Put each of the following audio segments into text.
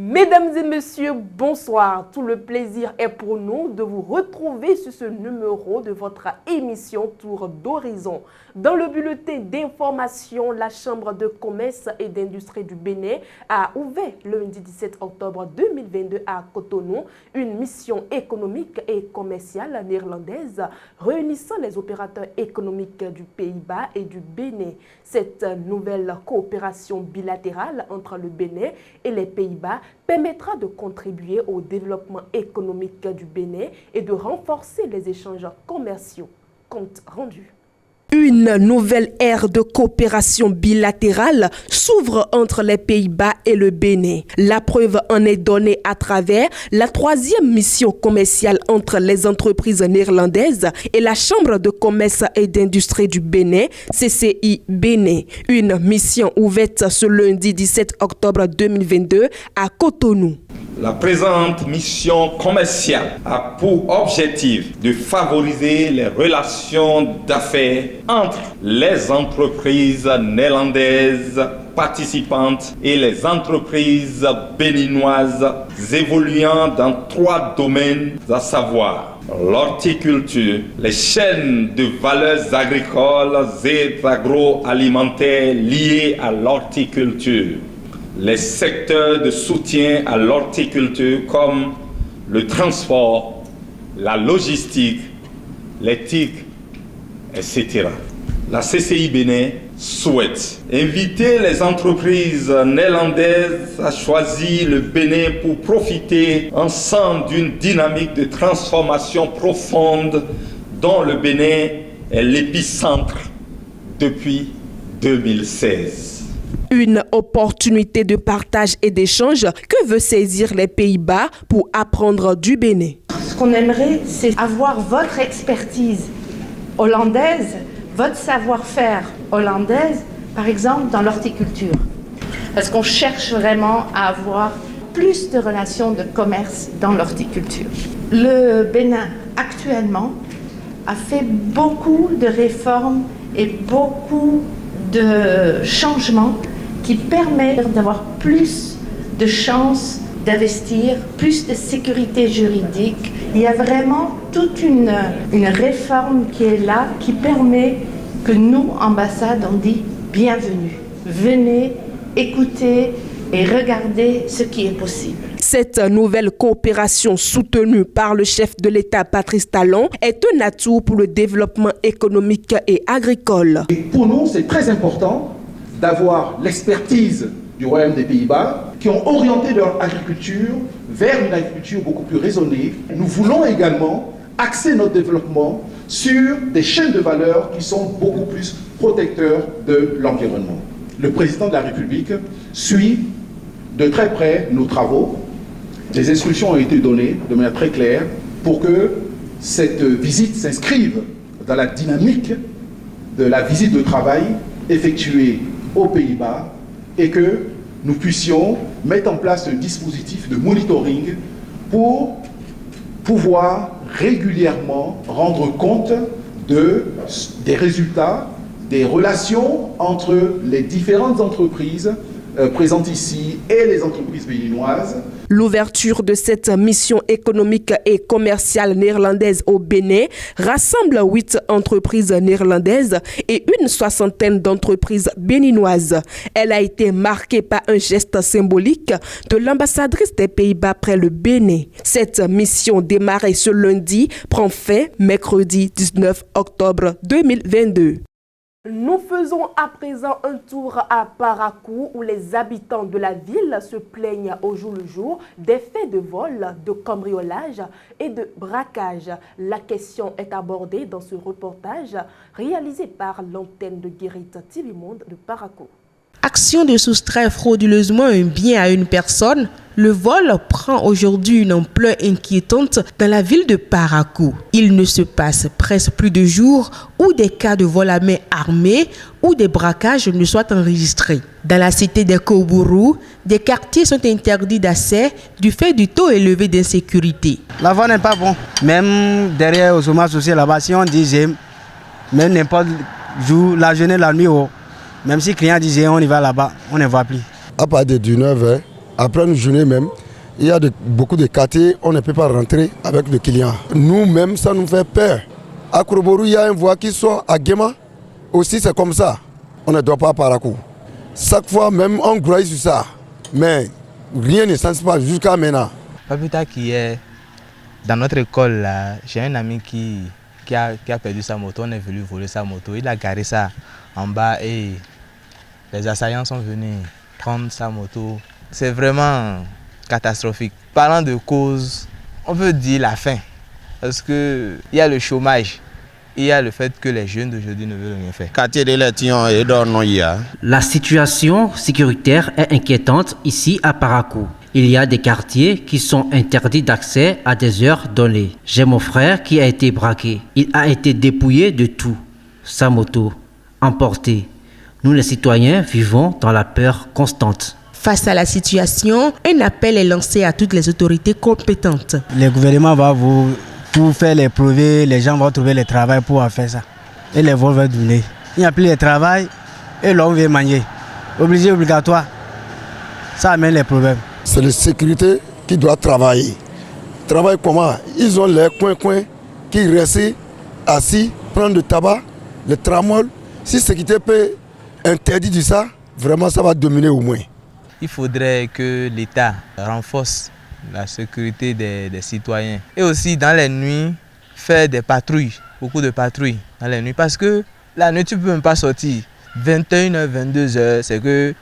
Mesdames et messieurs, bonsoir. Tout le plaisir est pour nous de vous retrouver sur ce numéro de votre émission Tour d'Horizon. Dans le bulletin d'information, la Chambre de commerce et d'industrie du Bénin a ouvert le lundi 17 octobre 2022 à Cotonou une mission économique et commerciale néerlandaise réunissant les opérateurs économiques du Pays-Bas et du Bénin. Cette nouvelle coopération bilatérale entre le Bénin et les Pays-Bas permettra de contribuer au développement économique du Bénin et de renforcer les échanges commerciaux. Compte rendu. Une nouvelle ère de coopération bilatérale s'ouvre entre les Pays-Bas et le Bénin. La preuve en est donnée à travers la 3e mission commerciale entre les entreprises néerlandaises et la Chambre de commerce et d'industrie du Bénin, CCI Bénin. Une mission ouverte ce lundi 17 octobre 2022 à Cotonou. La présente mission commerciale a pour objectif de favoriser les relations d'affaires entre les entreprises néerlandaises participantes et les entreprises béninoises évoluant dans 3 domaines, à savoir l'horticulture, les chaînes de valeurs agricoles et agroalimentaires liées à l'horticulture, les secteurs de soutien à l'horticulture comme le transport, la logistique, l'éthique, etc. La CCI Bénin souhaite inviter les entreprises néerlandaises à choisir le Bénin pour profiter ensemble d'une dynamique de transformation profonde dont le Bénin est l'épicentre depuis 2016. Une opportunité de partage et d'échange que veut saisir les Pays-Bas pour apprendre du Bénin. Ce qu'on aimerait, c'est avoir votre expertise hollandaise, votre savoir-faire hollandaise, par exemple dans l'horticulture. Parce qu'on cherche vraiment à avoir plus de relations de commerce dans l'horticulture. Le Bénin, actuellement, a fait beaucoup de réformes et beaucoup de changements qui permettent d'avoir plus de chances d'investir, plus de sécurité juridique. Il y a vraiment toute une réforme qui est là, qui permet que nous, ambassade, on dit bienvenue. Venez, écoutez et regardez ce qui est possible. Cette nouvelle coopération soutenue par le chef de l'État Patrice Talon est un atout pour le développement économique et agricole. Et pour nous, c'est très important d'avoir l'expertise du Royaume des Pays-Bas qui ont orienté leur agriculture vers une agriculture beaucoup plus raisonnée. Nous voulons également axer notre développement sur des chaînes de valeur qui sont beaucoup plus protecteurs de l'environnement. Le président de la République suit de très près nos travaux. Des instructions ont été données de manière très claire pour que cette visite s'inscrive dans la dynamique de la visite de travail effectuée aux Pays-Bas et que nous puissions mettre en place un dispositif de monitoring pour pouvoir régulièrement rendre compte des résultats, des relations entre les différentes entreprises présentes ici et les entreprises béninoises. L'ouverture de cette mission économique et commerciale néerlandaise au Bénin rassemble 8 entreprises néerlandaises et une 60aine d'entreprises béninoises. Elle a été marquée par un geste symbolique de l'ambassadrice des Pays-Bas près le Bénin. Cette mission démarrée ce lundi prend fin mercredi 19 octobre 2022. Nous faisons à présent un tour à Parakou où les habitants de la ville se plaignent au jour le jour des faits de vol, de cambriolage et de braquage. La question est abordée dans ce reportage réalisé par l'antenne de Guérite TV Monde de Parakou. Action de soustraire frauduleusement un bien à une personne, le vol prend aujourd'hui une ampleur inquiétante dans la ville de Parakou. Il ne se passe presque plus de jours où des cas de vol à main armée ou des braquages ne soient enregistrés. Dans la cité des Kobourou, des quartiers sont interdits d'accès du fait du taux élevé d'insécurité. La voie n'est pas bon. Même derrière au chômage social là-bas, si on dit même n'importe jour, la journée, la nuit, même si le client disait on y va là-bas, on ne va plus. À partir du 9h, Après une journée même, il y a beaucoup de quartiers, on ne peut pas rentrer avec le client. Nous-mêmes, ça nous fait peur. À Kouroubourou, il y a un voie qui sort à Guéma. Aussi, c'est comme ça. On ne doit pas à Parakou. Chaque fois, même, on croit sur ça. Mais rien ne s'en passe jusqu'à maintenant. Pas plus tard qu'hier, dans notre école, j'ai un ami qui a perdu sa moto. On est venu voler sa moto. Il a garé ça en bas et les assaillants sont venus prendre sa moto. C'est vraiment catastrophique. Parlant de cause, on peut dire la faim. Parce qu'il y a le chômage. Il y a le fait que les jeunes d'aujourd'hui ne veulent rien faire. La situation sécuritaire est inquiétante ici à Parakou. Il y a des quartiers qui sont interdits d'accès à des heures données. J'ai mon frère qui a été braqué. Il a été dépouillé de tout. Sa moto, emportée. Nous les citoyens vivons dans la peur constante. Face à la situation, un appel est lancé à toutes les autorités compétentes. Le gouvernement va vous faire les prouver, les gens vont trouver le travail pour faire ça. Et les vols vont donner. Il n'y a plus de travail et l'homme veut manger. Obligé, obligatoire. Ça amène les problèmes. C'est la sécurité qui doit travailler. Travailler comment? Ils ont les coins qui restent assis, prendre du tabac, le tramol. Si la sécurité peut interdire ça, vraiment ça va dominer au moins. Il faudrait que l'État renforce la sécurité des citoyens. Et aussi dans les nuits, faire des patrouilles, beaucoup de patrouilles dans les nuits. Parce que la nuit, tu ne peux même pas sortir. 21h, 22h,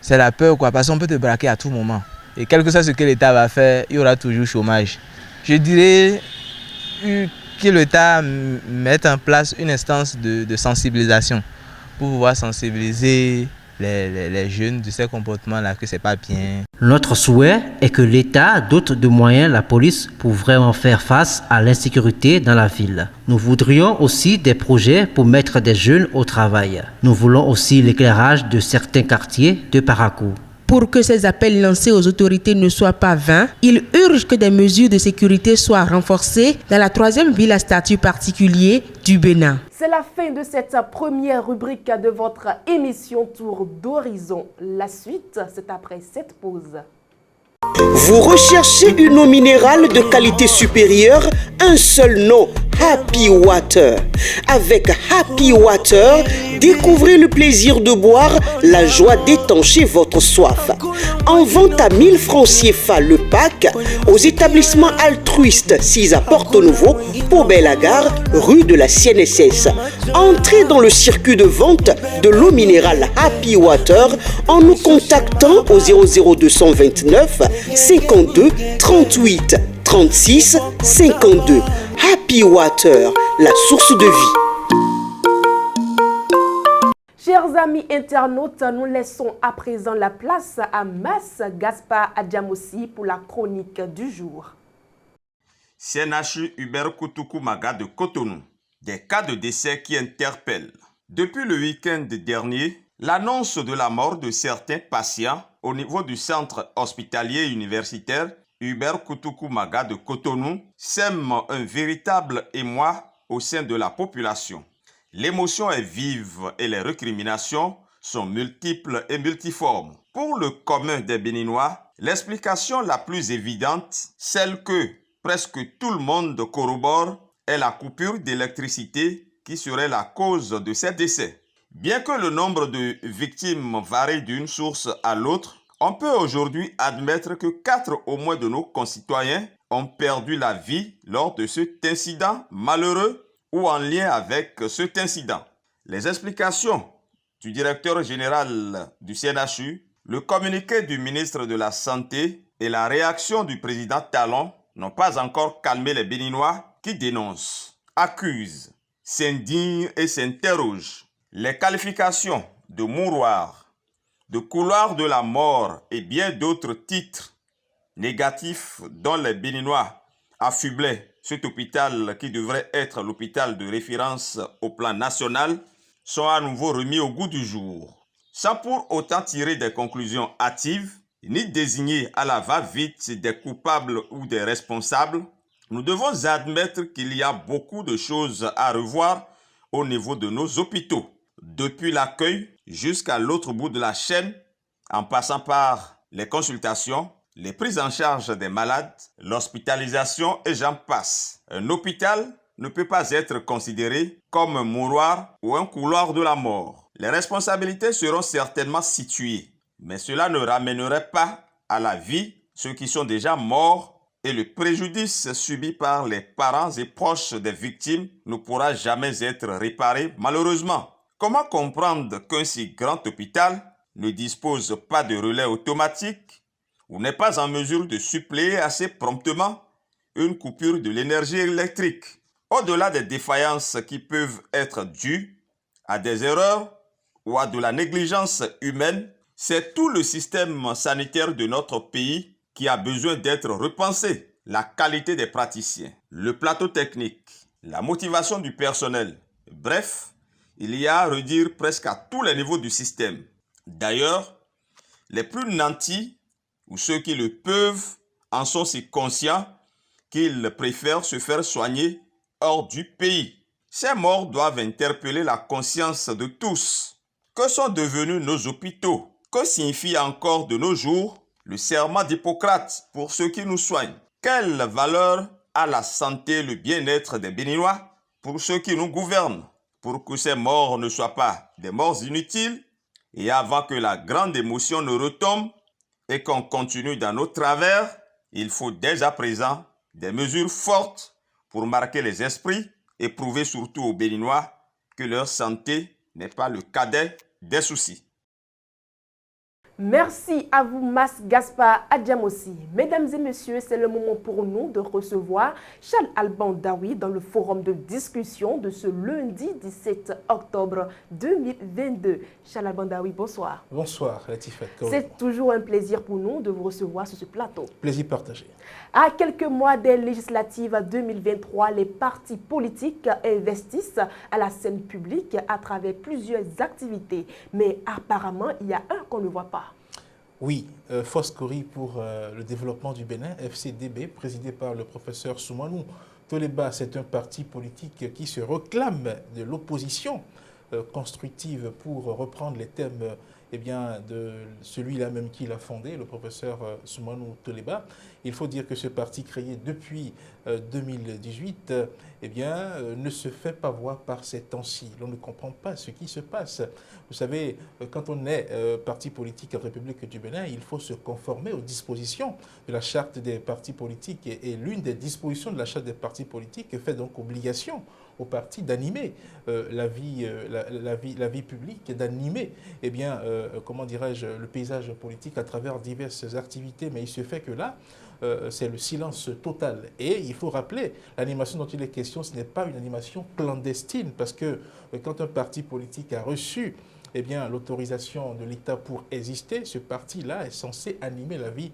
c'est la peur, quoi, parce qu'on peut te braquer à tout moment. Et quel que soit ce que l'État va faire, il y aura toujours chômage. Je dirais que l'État mette en place une instance de sensibilisation pour pouvoir sensibiliser les jeunes de ces comportements-là, que c'est pas bien. Notre souhait est que l'État dote de moyens la police pour vraiment faire face à l'insécurité dans la ville. Nous voudrions aussi des projets pour mettre des jeunes au travail. Nous voulons aussi l'éclairage de certains quartiers de Parakou. Pour que ces appels lancés aux autorités ne soient pas vains, il urge que des mesures de sécurité soient renforcées dans la 3e ville à statut particulier du Bénin. C'est la fin de cette première rubrique de votre émission Tour d'Horizon. La suite, c'est après cette pause. Vous recherchez une eau minérale de qualité supérieure, un seul nom, Happy Water. Avec Happy Water, découvrez le plaisir de boire, la joie d'étancher votre soif. En vente à 1000 francs CFA le pack, aux établissements altruistes 6 à Porto Novo, Pau-Belle-Gare, rue de la CNSS. Entrez dans le circuit de vente de l'eau minérale Happy Water en nous contactant au 00229 52 38 36 52. Happy Water, la source de vie. Chers amis internautes, nous laissons à présent la place à Mas Gaspard Adjamossi pour la chronique du jour. CNHU Hubert Koutoukou Maga de Cotonou. Des cas de décès qui interpellent. Depuis le week-end dernier, l'annonce de la mort de certains patients au niveau du centre hospitalier universitaire Hubert Koutoukou Maga de Cotonou sème un véritable émoi au sein de la population. L'émotion est vive et les récriminations sont multiples et multiformes. Pour le commun des Béninois, l'explication la plus évidente, celle que presque tout le monde corrobore, est la coupure d'électricité qui serait la cause de ces décès. Bien que le nombre de victimes varie d'une source à l'autre, on peut aujourd'hui admettre que 4 au moins de nos concitoyens ont perdu la vie lors de cet incident malheureux ou en lien avec cet incident. Les explications du directeur général du CNHU, le communiqué du ministre de la Santé et la réaction du président Talon n'ont pas encore calmé les Béninois qui dénoncent, accusent, s'indignent et s'interrogent. Les qualifications de mouroir, de couloir de la mort et bien d'autres titres négatifs dont les Béninois affublaient cet hôpital qui devrait être l'hôpital de référence au plan national sont à nouveau remis au goût du jour. Sans pour autant tirer des conclusions hâtives, ni désigner à la va-vite des coupables ou des responsables, nous devons admettre qu'il y a beaucoup de choses à revoir au niveau de nos hôpitaux. Depuis l'accueil jusqu'à l'autre bout de la chaîne, en passant par les consultations, les prises en charge des malades, l'hospitalisation et j'en passe. Un hôpital ne peut pas être considéré comme un mouroir ou un couloir de la mort. Les responsabilités seront certainement situées, mais cela ne ramènerait pas à la vie ceux qui sont déjà morts et le préjudice subi par les parents et proches des victimes ne pourra jamais être réparé malheureusement. Comment comprendre qu'un si grand hôpital ne dispose pas de relais automatique ou n'est pas en mesure de suppléer assez promptement une coupure de l'énergie électrique? Au-delà des défaillances qui peuvent être dues à des erreurs ou à de la négligence humaine, c'est tout le système sanitaire de notre pays qui a besoin d'être repensé. La qualité des praticiens, le plateau technique, la motivation du personnel. Bref, il y a à redire presque à tous les niveaux du système. D'ailleurs, les plus nantis ou ceux qui le peuvent en sont si conscients qu'ils préfèrent se faire soigner hors du pays. Ces morts doivent interpeller la conscience de tous. Que sont devenus nos hôpitaux? Que signifie encore de nos jours le serment d'Hippocrate pour ceux qui nous soignent? Quelle valeur a la santé et le bien-être des Béninois pour ceux qui nous gouvernent? Pour que ces morts ne soient pas des morts inutiles et avant que la grande émotion ne retombe et qu'on continue dans nos travers, il faut dès à présent des mesures fortes pour marquer les esprits et prouver surtout aux Béninois que leur santé n'est pas le cadet des soucis. Merci à vous, Mas Gaspard Adjamossi. Mesdames et messieurs, c'est le moment pour nous de recevoir Charles Alban Daoui dans le forum de discussion de ce lundi 17 octobre 2022. Charles Alban Daoui, bonsoir. Bonsoir, Latifat. C'est toujours un plaisir pour nous de vous recevoir sur ce plateau. Plaisir partagé. À quelques mois des législatives 2023, les partis politiques investissent à la scène publique à travers plusieurs activités. Mais apparemment, il y a un qu'on ne voit pas. Oui, Foscori pour le développement du Bénin, FCDB, présidé par le professeur Soumanou Toleba, c'est un parti politique qui se réclame de l'opposition constructive pour reprendre les thèmes de celui-là même qui l'a fondé, le professeur Soumanou Toleba. Il faut dire que ce parti créé depuis 2018 ne se fait pas voir par ces temps-ci. On ne comprend pas ce qui se passe. Vous savez, quand on est parti politique en République du Bénin, il faut se conformer aux dispositions de la charte des partis politiques. Et l'une des dispositions de la charte des partis politiques fait donc obligation aux partis d'animer la vie publique et d'animer le paysage politique à travers diverses activités. Mais il se fait que là, c'est le silence total. Et il faut rappeler, l'animation dont il est question, ce n'est pas une animation clandestine, parce que quand un parti politique a reçu l'autorisation de l'État pour exister, ce parti-là est censé animer la vie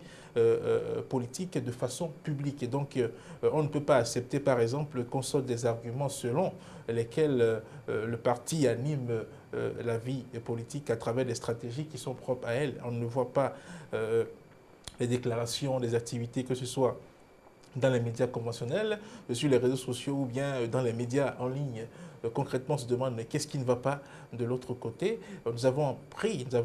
politique de façon publique. Et donc, on ne peut pas accepter, par exemple, qu'on sorte des arguments selon lesquels le parti anime la vie politique à travers des stratégies qui sont propres à elle. On ne voit pas les déclarations, les activités, que ce soit dans les médias conventionnels, sur les réseaux sociaux ou bien dans les médias en ligne. Concrètement, on se demande qu'est-ce qui ne va pas de l'autre côté. Nous avons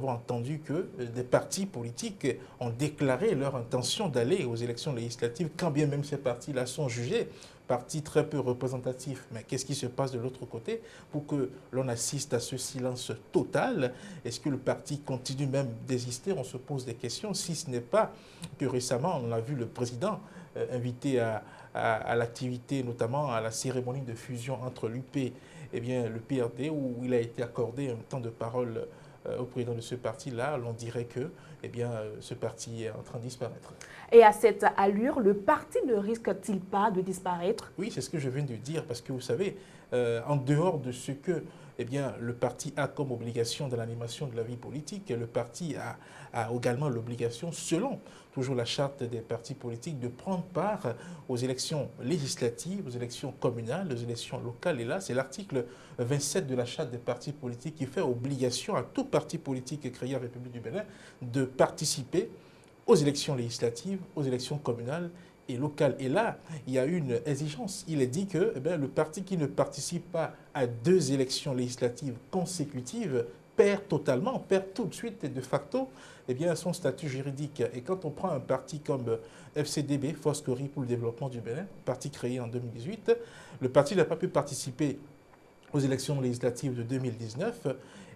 entendu que des partis politiques ont déclaré leur intention d'aller aux élections législatives, quand bien même ces partis-là sont jugés partis très peu représentatifs. Mais qu'est-ce qui se passe de l'autre côté pour que l'on assiste à ce silence total? Est-ce que le parti continue même d'exister? On se pose des questions, si ce n'est pas que récemment, on a vu le président invité à l'activité, notamment à la cérémonie de fusion entre l'UP et le PRD, où il a été accordé un temps de parole au président de ce parti-là. On dirait que ce parti est en train de disparaître. Et à cette allure, le parti ne risque-t-il pas de disparaître? Oui, c'est ce que je viens de dire, parce que vous savez, en dehors de ce que le parti a comme obligation de l'animation de la vie politique, le parti a également l'obligation, selon toujours la charte des partis politiques, de prendre part aux élections législatives, aux élections communales, aux élections locales. Et là, c'est l'article 27 de la charte des partis politiques qui fait obligation à tout parti politique créé en République du Bénin de participer aux élections législatives, aux élections communales et locales. Et là, il y a une exigence. Il est dit que le parti qui ne participe pas à 2 élections législatives consécutives perd totalement, perd tout de suite et de facto eh bien, son statut juridique. Et quand on prend un parti comme FCDB, Foscori pour le développement du Bénin, parti créé en 2018, le parti n'a pas pu participer aux élections législatives de 2019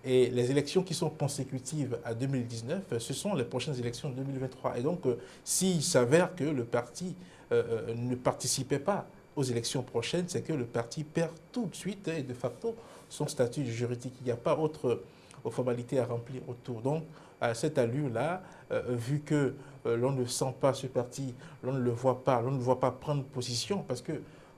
et les élections qui sont consécutives à 2019, ce sont les prochaines élections de 2023. Et donc, s'il s'avère que le parti ne participait pas aux élections prochaines, c'est que le parti perd tout de suite et de facto son statut juridique. Il n'y a pas autre formalité à remplir autour. Donc, à cette allure-là, vu que l'on ne sent pas ce parti, l'on ne le voit pas prendre position, parce que,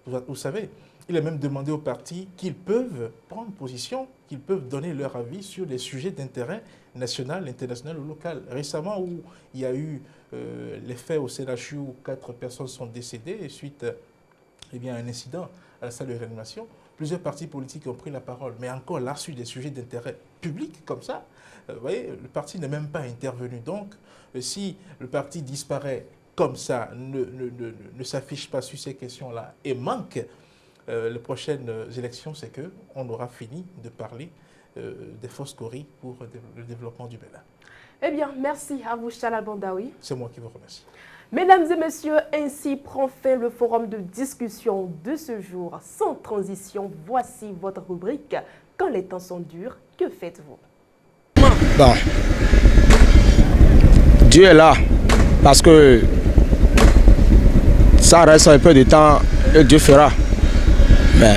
vous savez, il est même demandé aux partis qu'ils peuvent prendre position, qu'ils peuvent donner leur avis sur les sujets d'intérêt national, international ou local. Récemment, où il y a eu les faits au CNHU où 4 personnes sont décédées suite à un incident à la salle de réanimation, plusieurs partis politiques ont pris la parole. Mais encore là, sur des sujets d'intérêt public comme ça, vous voyez, le parti n'est même pas intervenu. Donc, si le parti disparaît comme ça, ne s'affiche pas sur ces questions-là et manque les prochaines élections, c'est qu'on aura fini de parler des Foscori pour le développement du Bénin. Eh bien, merci à vous, Chalal Bandaoui. C'est moi qui vous remercie. Mesdames et messieurs, ainsi prend fin le forum de discussion de ce jour. Sans transition, voici votre rubrique. Quand les temps sont durs, que faites-vous? Bon, Dieu est là, parce que ça reste un peu de temps et Dieu fera. Mais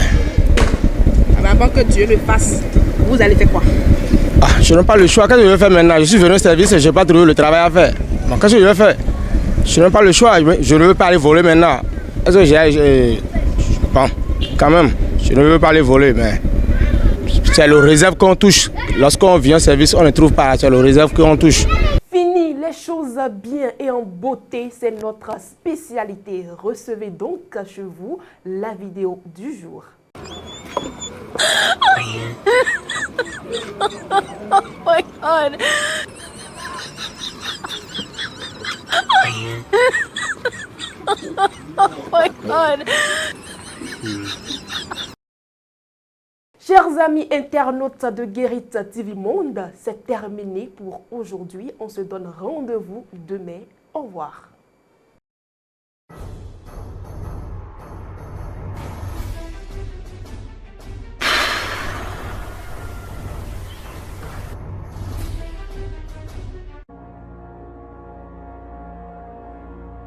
avant que Dieu le fasse, vous allez faire quoi? Je n'ai pas le choix. Qu'est-ce que je vais faire maintenant? Je suis venu au service et je n'ai pas trouvé le travail à faire. Bon, qu'est-ce que je vais faire? Je n'ai pas le choix. Je ne veux pas aller voler maintenant. Est-ce que bon, quand même, je ne veux pas aller voler, mais c'est le réserve qu'on touche. Lorsqu'on vient au service, on ne trouve pas. C'est le réserve qu'on touche. Fini les choses bien et en beauté, c'est notre spécialité. Recevez donc chez vous la vidéo du jour. Oh my God. Oh my God. Chers amis internautes de Guérit TV Monde, c'est terminé pour aujourd'hui. On se donne rendez-vous demain. Au revoir.